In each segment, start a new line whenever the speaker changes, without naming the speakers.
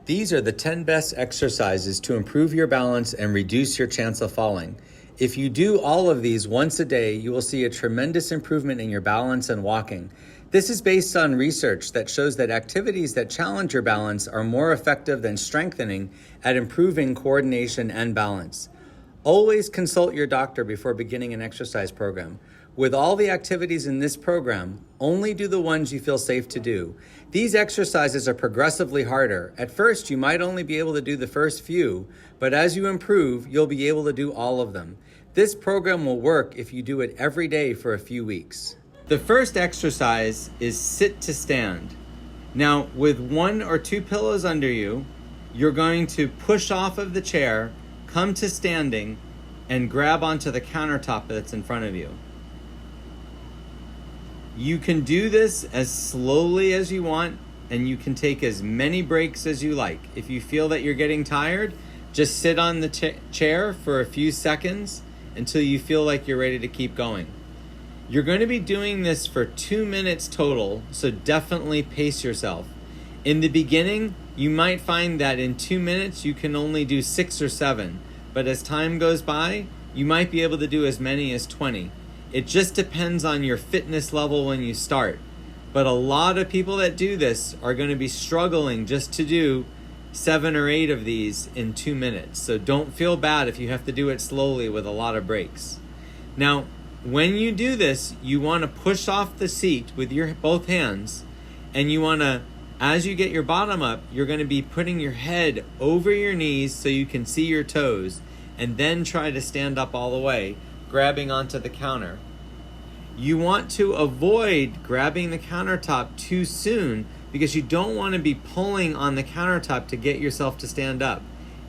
These are the 10 best exercises to improve your balance and reduce your chance of falling. If you do all of these once a day, you will see a tremendous improvement in your balance and walking. This is based on research that shows that activities that challenge your balance are more effective than strengthening at improving coordination and balance. Always consult your doctor before beginning an exercise program. With all the activities in this program, only do the ones you feel safe to do. These exercises are progressively harder. At first, you might only be able to do the first few, but as you improve, you'll be able to do all of them. This program will work if you do it every day for a few weeks. The first exercise is sit to stand. Now, with 1 or 2 pillows under you, you're going to push off of the chair, come to standing, and grab onto the countertop that's in front of you. You can do this as slowly as you want, and you can take as many breaks as you like. If you feel that you're getting tired, just sit on the chair for a few seconds until you feel like you're ready to keep going. You're going to be doing this for 2 minutes total, so definitely pace yourself. In the beginning, you might find that in 2 minutes you can only do 6 or 7, but as time goes by, you might be able to do as many as 20. It just depends on your fitness level when you start. But a lot of people that do this are going to be struggling just to do 7 or 8 of these in 2 minutes. So don't feel bad if you have to do it slowly with a lot of breaks. Now, when you do this, you want to push off the seat with your both hands, and you want to, as you get your bottom up, you're going to be putting your head over your knees so you can see your toes, and then try to stand up all the way, grabbing onto the counter. You want to avoid grabbing the countertop too soon because you don't want to be pulling on the countertop to get yourself to stand up.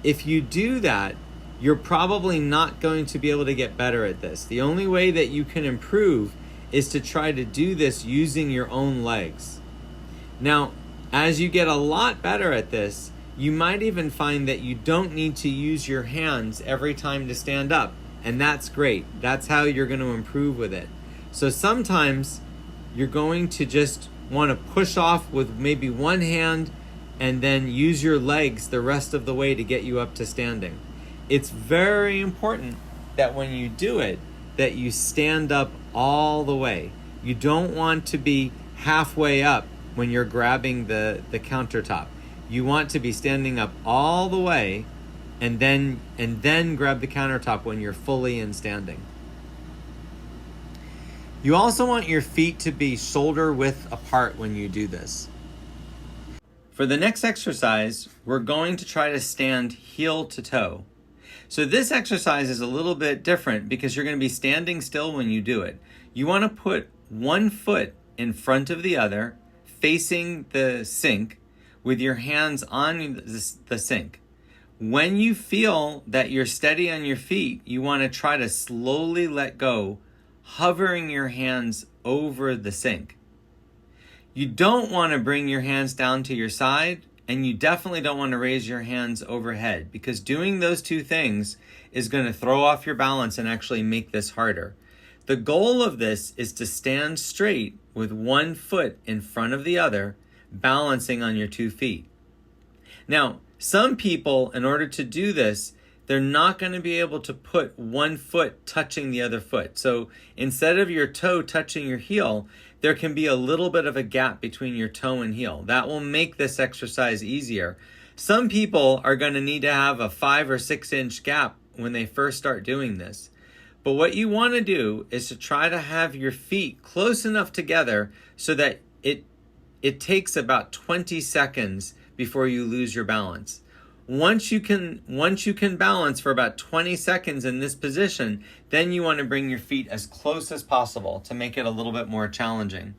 If you do that, you're probably not going to be able to get better at this. The only way that you can improve is to try to do this using your own legs. Now, as you get a lot better at this, you might even find that you don't need to use your hands every time to stand up. And that's great. That's how you're going to improve with it. So sometimes you're going to just want to push off with maybe one hand and then use your legs the rest of the way to get you up to standing. It's very important that when you do it, that you stand up all the way. You don't want to be halfway up when you're grabbing the countertop. You want to be standing up all the way and then grab the countertop when you're fully in standing. You also want your feet to be shoulder width apart when you do this. For the next exercise, we're going to try to stand heel to toe. So this exercise is a little bit different because you're going to be standing still when you do it. You want to put one foot in front of the other, facing the sink, with your hands on the sink. When you feel that you're steady on your feet, you want to try to slowly let go, hovering your hands over the sink. You don't want to bring your hands down to your side, and you definitely don't want to raise your hands overhead, because doing those two things is going to throw off your balance and actually make this harder. The goal of this is to stand straight with one foot in front of the other, balancing on your 2 feet. Now, some people, in order to do this, they're not going to be able to put one foot touching the other foot. So instead of your toe touching your heel, there can be a little bit of a gap between your toe and heel. That will make this exercise easier. Some people are going to need to have a 5 or 6 inch gap when they first start doing this. But what you want to do is to try to have your feet close enough together so that it takes about 20 seconds before you lose your balance. Once you can balance for about 20 seconds in this position, then you want to bring your feet as close as possible to make it a little bit more challenging.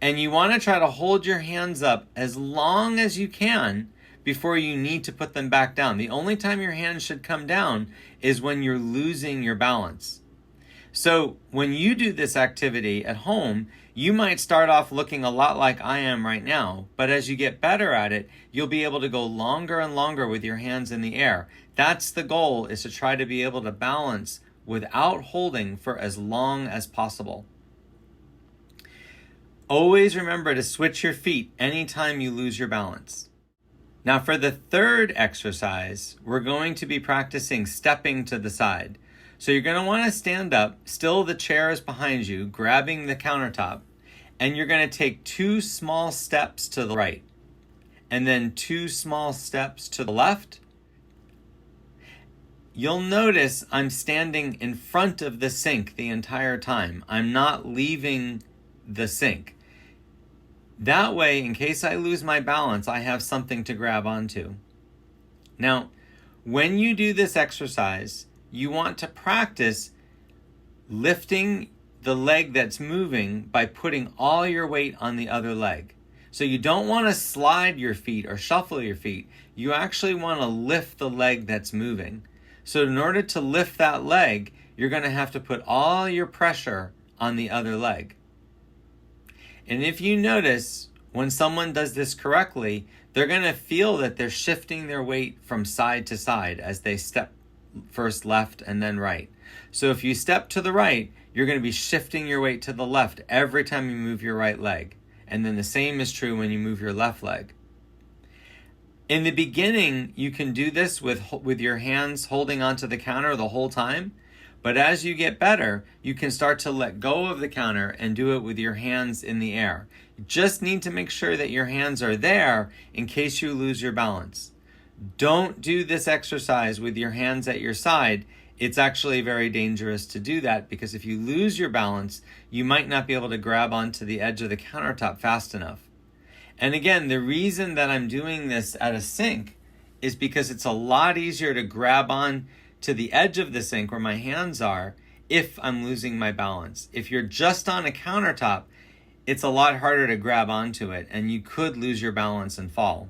And you want to try to hold your hands up as long as you can before you need to put them back down. The only time your hands should come down is when you're losing your balance. So when you do this activity at home, you might start off looking a lot like I am right now, but as you get better at it, you'll be able to go longer and longer with your hands in the air. That's the goal, is to try to be able to balance without holding for as long as possible. Always remember to switch your feet anytime you lose your balance. Now for the third exercise, we're going to be practicing stepping to the side. So you're going to want to stand up, still the chair is behind you, grabbing the countertop, and you're going to take 2 small steps to the right, and then 2 small steps to the left. You'll notice I'm standing in front of the sink the entire time. I'm not leaving the sink. That way, in case I lose my balance, I have something to grab onto. Now, when you do this exercise, you want to practice lifting the leg that's moving by putting all your weight on the other leg. So you don't want to slide your feet or shuffle your feet. You actually want to lift the leg that's moving. So in order to lift that leg, you're going to have to put all your pressure on the other leg. And if you notice, when someone does this correctly, they're going to feel that they're shifting their weight from side to side as they step first left and then right. So if you step to the right, you're going to be shifting your weight to the left every time you move your right leg. And then the same is true when you move your left leg. In the beginning, you can do this with your hands holding onto the counter the whole time. But as you get better, you can start to let go of the counter and do it with your hands in the air. You just need to make sure that your hands are there in case you lose your balance. Don't do this exercise with your hands at your side. It's actually very dangerous to do that because if you lose your balance, you might not be able to grab onto the edge of the countertop fast enough. And again, the reason that I'm doing this at a sink is because it's a lot easier to grab on to the edge of the sink where my hands are if I'm losing my balance. If you're just on a countertop, it's a lot harder to grab onto it and you could lose your balance and fall.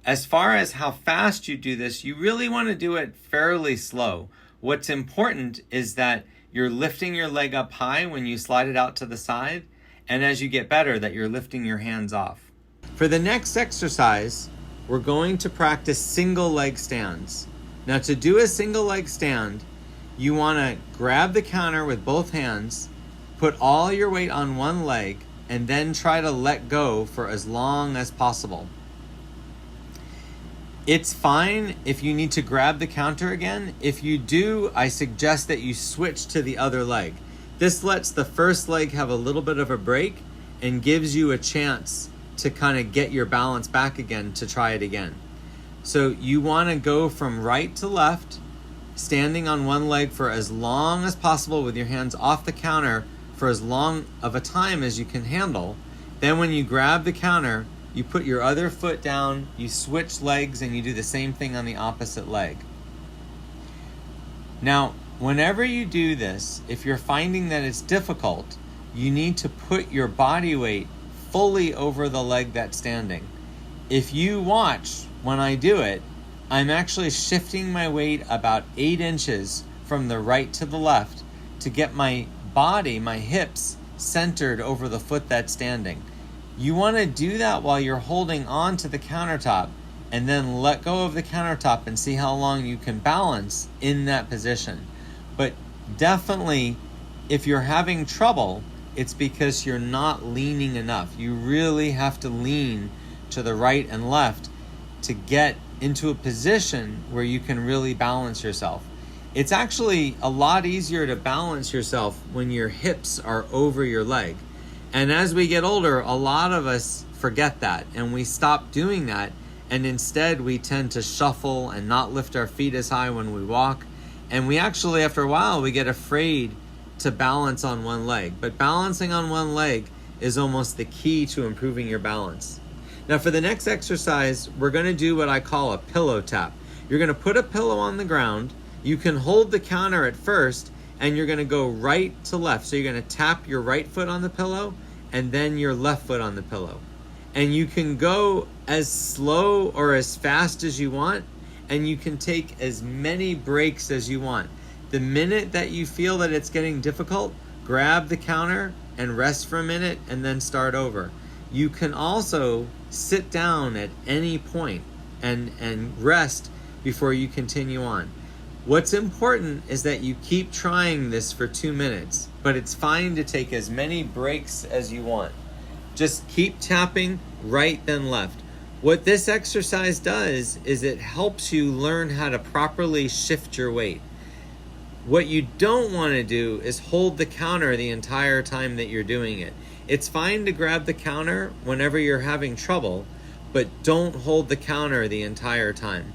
As far as how fast you do this, you really want to do it fairly slow. What's important is that you're lifting your leg up high when you slide it out to the side, and as you get better, that you're lifting your hands off. For the next exercise, we're going to practice single leg stands. Now to do a single leg stand, you want to grab the counter with both hands, put all your weight on one leg, and then try to let go for as long as possible. It's fine if you need to grab the counter again. If you do, I suggest that you switch to the other leg. This lets the first leg have a little bit of a break and gives you a chance to kind of get your balance back again to try it again. So you want to go from right to left, standing on one leg for as long as possible with your hands off the counter for as long of a time as you can handle. Then when you grab the counter, you put your other foot down, you switch legs, and you do the same thing on the opposite leg. Now, whenever you do this, if you're finding that it's difficult, you need to put your body weight fully over the leg that's standing. If you watch when I do it, I'm actually shifting my weight about 8 inches from the right to the left to get my body, my hips, centered over the foot that's standing. You want to do that while you're holding on to the countertop and then let go of the countertop and see how long you can balance in that position. But definitely, if you're having trouble, it's because you're not leaning enough. You really have to lean to the right and left to get into a position where you can really balance yourself. It's actually a lot easier to balance yourself when your hips are over your leg. And as we get older, a lot of us forget that and we stop doing that. And instead we tend to shuffle and not lift our feet as high when we walk. And we actually, after a while, we get afraid to balance on one leg. But balancing on one leg is almost the key to improving your balance. Now for the next exercise, we're going to do what I call a pillow tap. You're going to put a pillow on the ground. You can hold the counter at first, and you're going to go right to left. So you're going to tap your right foot on the pillow and then your left foot on the pillow. And you can go as slow or as fast as you want, and you can take as many breaks as you want. The minute that you feel that it's getting difficult, grab the counter and rest for a minute and then start over. You can also sit down at any point and rest before you continue on. What's important is that you keep trying this for 2 minutes, but it's fine to take as many breaks as you want. Just keep tapping right then left, What this exercise does is it helps you learn how to properly shift your weight. What you don't want to do is hold the counter the entire time that you're doing it. It's fine to grab the counter whenever you're having trouble, but don't hold the counter the entire time.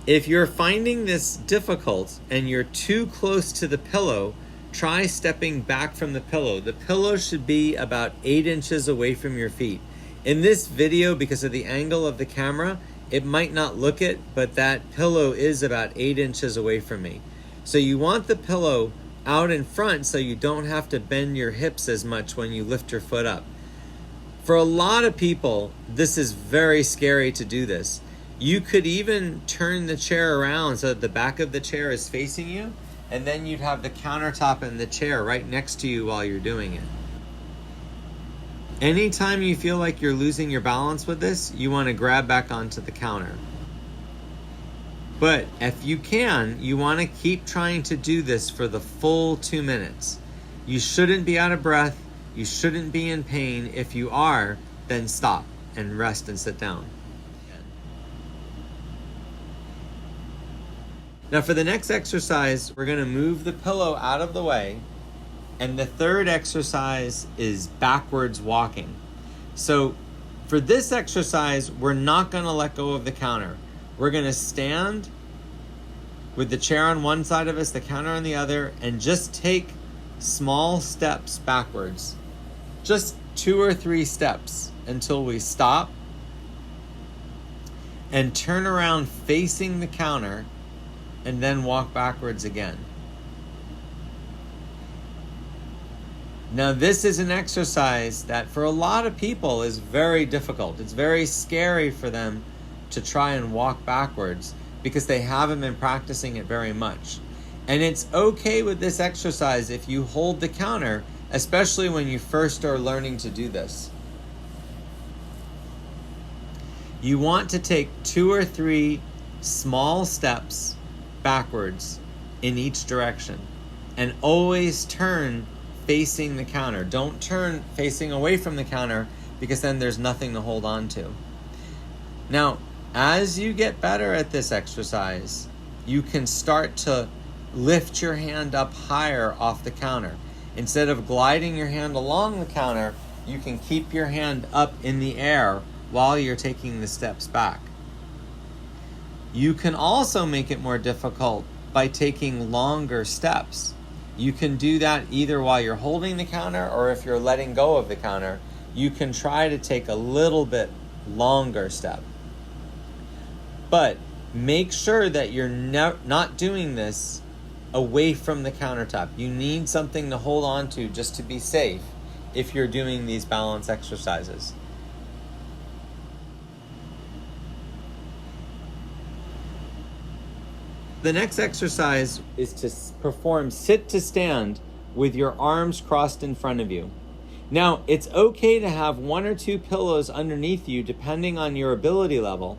If you're finding this difficult and you're too close to the pillow, try stepping back from the pillow. The pillow should be about 8 inches away from your feet. In this video, because of the angle of the camera, it might not look it, but that pillow is about 8 inches away from me. So you want the pillow out in front so you don't have to bend your hips as much when you lift your foot up. For a lot of people, this is very scary to do this. You could even turn the chair around so that the back of the chair is facing you, and then you'd have the countertop and the chair right next to you while you're doing it. Anytime you feel like you're losing your balance with this, you want to grab back onto the counter. But if you can, you want to keep trying to do this for the full 2 minutes. You shouldn't be out of breath. You shouldn't be in pain. If you are, then stop and rest and sit down. Now for the next exercise, we're going to move the pillow out of the way. And the third exercise is backwards walking. So for this exercise, we're not going to let go of the counter. We're going to stand with the chair on one side of us, the counter on the other, and just take small steps backwards. Just 2 or 3 steps until we stop and turn around facing the counter and then walk backwards again. Now this is an exercise that for a lot of people is very difficult. It's very scary for them to try and walk backwards because they haven't been practicing it very much. And it's okay with this exercise if you hold the counter, especially when you first are learning to do this. You want to take 2 or 3 small steps backwards in each direction and always turn facing the counter. Don't turn facing away from the counter because then there's nothing to hold on to. Now, as you get better at this exercise, you can start to lift your hand up higher off the counter. Instead of gliding your hand along the counter, you can keep your hand up in the air while you're taking the steps back. You can also make it more difficult by taking longer steps. You can do that either while you're holding the counter or if you're letting go of the counter. You can try to take a little bit longer step. But make sure that you're not doing this away from the countertop. You need something to hold on to just to be safe if you're doing these balance exercises. The next exercise is to perform sit to stand with your arms crossed in front of you. Now, it's okay to have 1 or 2 pillows underneath you depending on your ability level,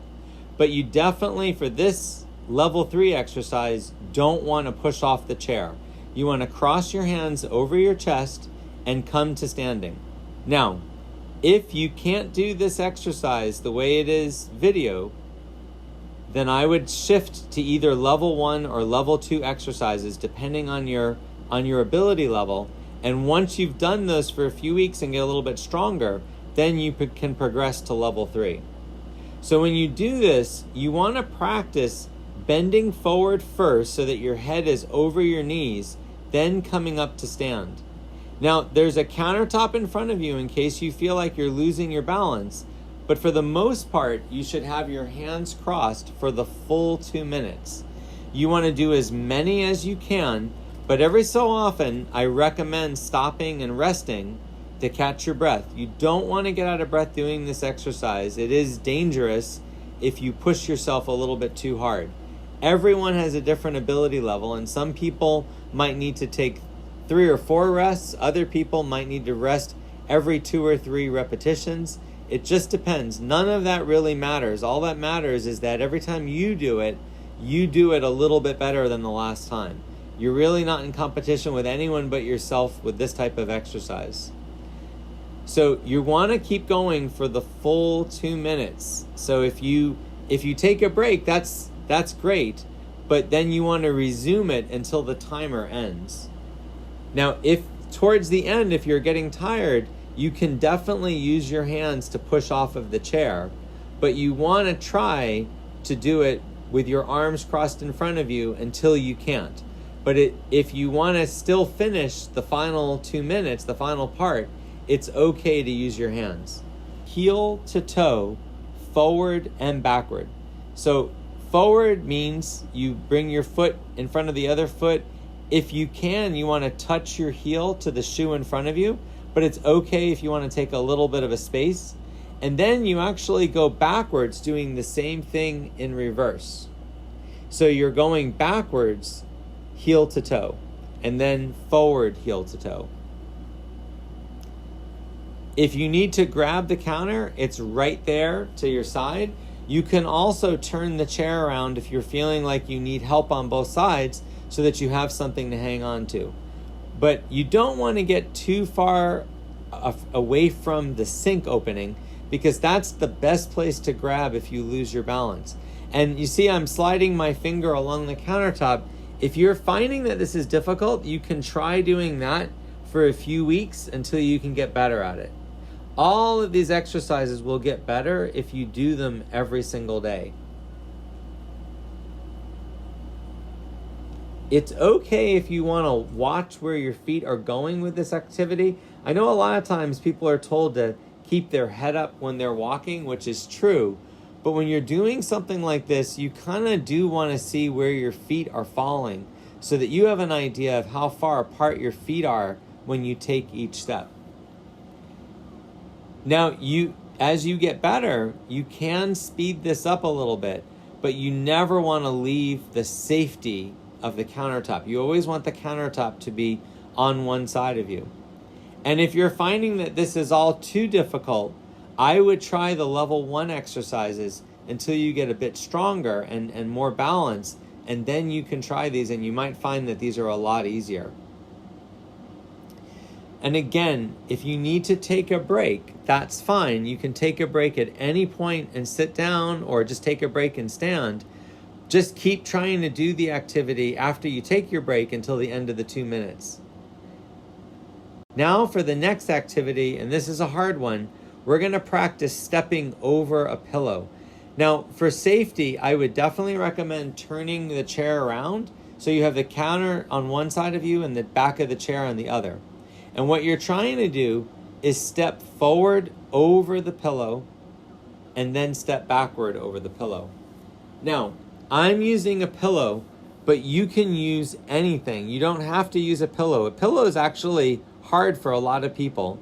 but you definitely, for this level 3 exercise, don't want to push off the chair. You want to cross your hands over your chest and come to standing. Now, if you can't do this exercise the way it is video, then I would shift to either level 1 or level 2 exercises depending on your ability level. And once you've done those for a few weeks and get a little bit stronger, then you can progress to level 3. So when you do this, you want to practice bending forward first so that your head is over your knees, then coming up to stand. Now, there's a countertop in front of you in case you feel like you're losing your balance. But for the most part, you should have your hands crossed for the full 2 minutes. You want to do as many as you can, but every so often, I recommend stopping and resting to catch your breath. You don't want to get out of breath doing this exercise. It is dangerous if you push yourself a little bit too hard. Everyone has a different ability level, and some people might need to take 3 or 4 rests. Other people might need to rest every 2 or 3 repetitions. It just depends. None of that really matters. All that matters is that every time you do it a little bit better than the last time. You're really not in competition with anyone but yourself with this type of exercise. So you want to keep going for the full 2 minutes. So if you take a break, that's great, but then you want to resume it until the timer ends. Now, if towards the end, if you're getting tired, you can definitely use your hands to push off of the chair, but you want to try to do it with your arms crossed in front of you until you can't. But if you want to still finish the final 2 minutes, the final part, it's okay to use your hands. Heel to toe, forward and backward. So forward means you bring your foot in front of the other foot. If you can, you want to touch your heel to the shoe in front of you, but it's okay if you want to take a little bit of a space. And then you actually go backwards, doing the same thing in reverse. So you're going backwards, heel to toe, and then forward, heel to toe. If you need to grab the counter, it's right there to your side. You can also turn the chair around if you're feeling like you need help on both sides so that you have something to hang on to. But you don't want to get too far away from the sink opening, because that's the best place to grab if you lose your balance. And you see I'm sliding my finger along the countertop. If you're finding that this is difficult, you can try doing that for a few weeks until you can get better at it. All of these exercises will get better if you do them every single day. It's okay if you want to watch where your feet are going with this activity. I know a lot of times people are told to keep their head up when they're walking, which is true. But when you're doing something like this, you kind of do want to see where your feet are falling so that you have an idea of how far apart your feet are when you take each step. Now, as you get better, you can speed this up a little bit, but you never want to leave the safety of the countertop. You always want the countertop to be on one side of you. And if you're finding that this is all too difficult, I would try the level 1 exercises until you get a bit stronger and more balanced, and then you can try these and you might find that these are a lot easier. And again, if you need to take a break, that's fine. You can take a break at any point and sit down, or just take a break and stand. Just keep trying to do the activity after you take your break until the end of the 2 minutes. Now for the next activity, and this is a hard one, we're going to practice stepping over a pillow. Now, for safety, I would definitely recommend turning the chair around so you have the counter on one side of you and the back of the chair on the other. And what you're trying to do is step forward over the pillow and then step backward over the pillow. Now, I'm using a pillow, but you can use anything. You don't have to use a pillow. A pillow is actually hard for a lot of people.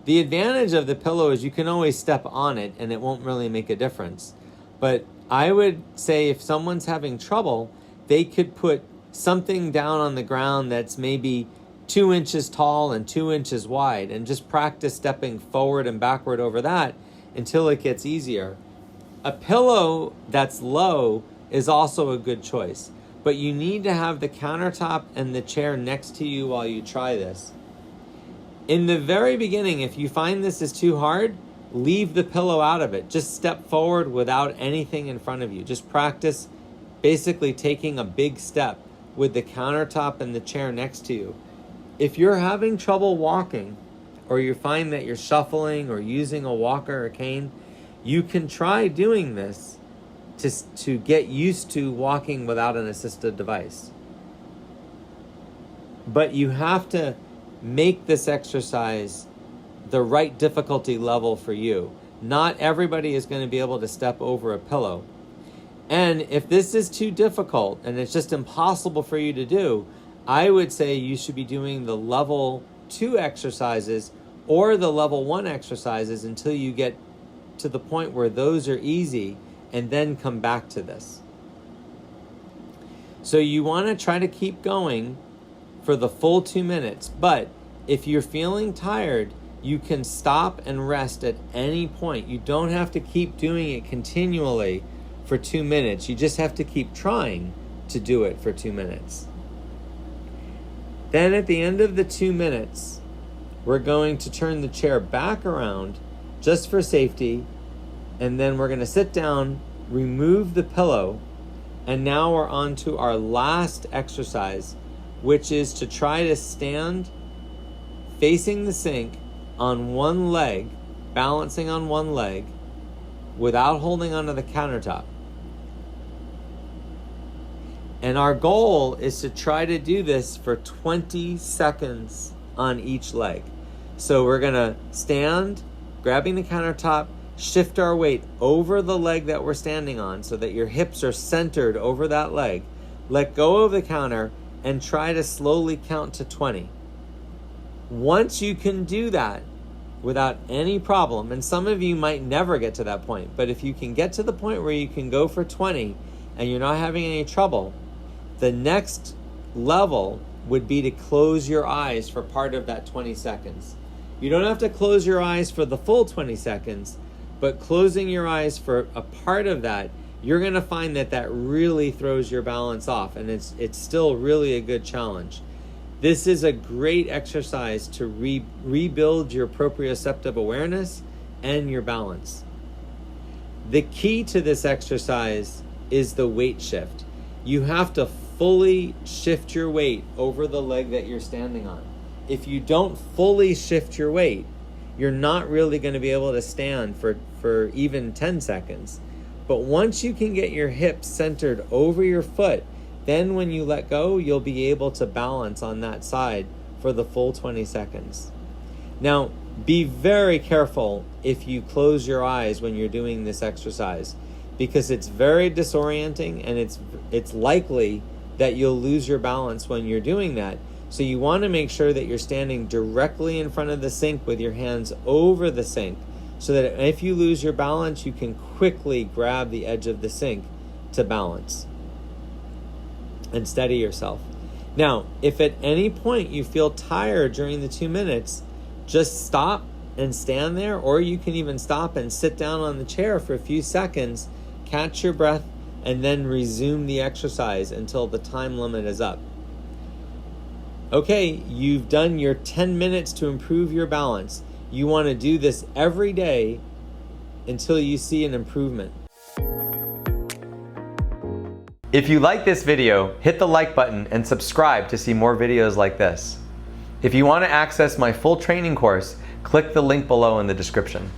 The advantage of the pillow is you can always step on it and it won't really make a difference. But I would say if someone's having trouble, they could put something down on the ground that's maybe 2 inches tall and 2 inches wide, and just practice stepping forward and backward over that until it gets easier. A pillow that's low is also a good choice, but you need to have the countertop and the chair next to you while you try this. In the very beginning, if you find this is too hard, leave the pillow out of it. Just step forward without anything in front of you. Just practice basically taking a big step with the countertop and the chair next to you. If you're having trouble walking, or you find that you're shuffling or using a walker or cane, you can try doing this to get used to walking without an assisted device. But you have to make this exercise the right difficulty level for you. Not everybody is going to be able to step over a pillow. And if this is too difficult and it's just impossible for you to do, I would say you should be doing the level 2 exercises or the level 1 exercises until you get to the point where those are easy, and then come back to this. So you want to try to keep going for the full 2 minutes, but if you're feeling tired, you can stop and rest at any point. You don't have to keep doing it continually for 2 minutes. You just have to keep trying to do it for 2 minutes. Then at the end of the 2 minutes, we're going to turn the chair back around just for safety, and then we're going to sit down, remove the pillow, and now we're on to our last exercise, which is to try to stand facing the sink on one leg, balancing on one leg, without holding onto the countertop. And our goal is to try to do this for 20 seconds on each leg. So we're gonna stand, grabbing the countertop, shift our weight over the leg that we're standing on so that your hips are centered over that leg. Let go of the counter and try to slowly count to 20. Once you can do that without any problem, and some of you might never get to that point, but if you can get to the point where you can go for 20 and you're not having any trouble, the next level would be to close your eyes for part of that 20 seconds. You don't have to close your eyes for the full 20 seconds, but closing your eyes for a part of that, you're going to find that that really throws your balance off, and it's still really a good challenge. This is a great exercise to rebuild your proprioceptive awareness and your balance. The key to this exercise is the weight shift. You have to fully shift your weight over the leg that you're standing on. If you don't fully shift your weight, you're not really going to be able to stand for even 10 seconds. But once you can get your hips centered over your foot, then when you let go, you'll be able to balance on that side for the full 20 seconds. Now, be very careful if you close your eyes when you're doing this exercise, because it's very disorienting, and it's likely that you'll lose your balance when you're doing that. So you want to make sure that you're standing directly in front of the sink with your hands over the sink, so that if you lose your balance, you can quickly grab the edge of the sink to balance and steady yourself. Now, if at any point you feel tired during the 2 minutes, just stop and stand there, or you can even stop and sit down on the chair for a few seconds, catch your breath, and then resume the exercise until the time limit is up. Okay, you've done your 10 minutes to improve your balance. You want to do this every day until you see an improvement. If you like this video, hit the like button and subscribe to see more videos like this. If you want to access my full training course, click the link below in the description.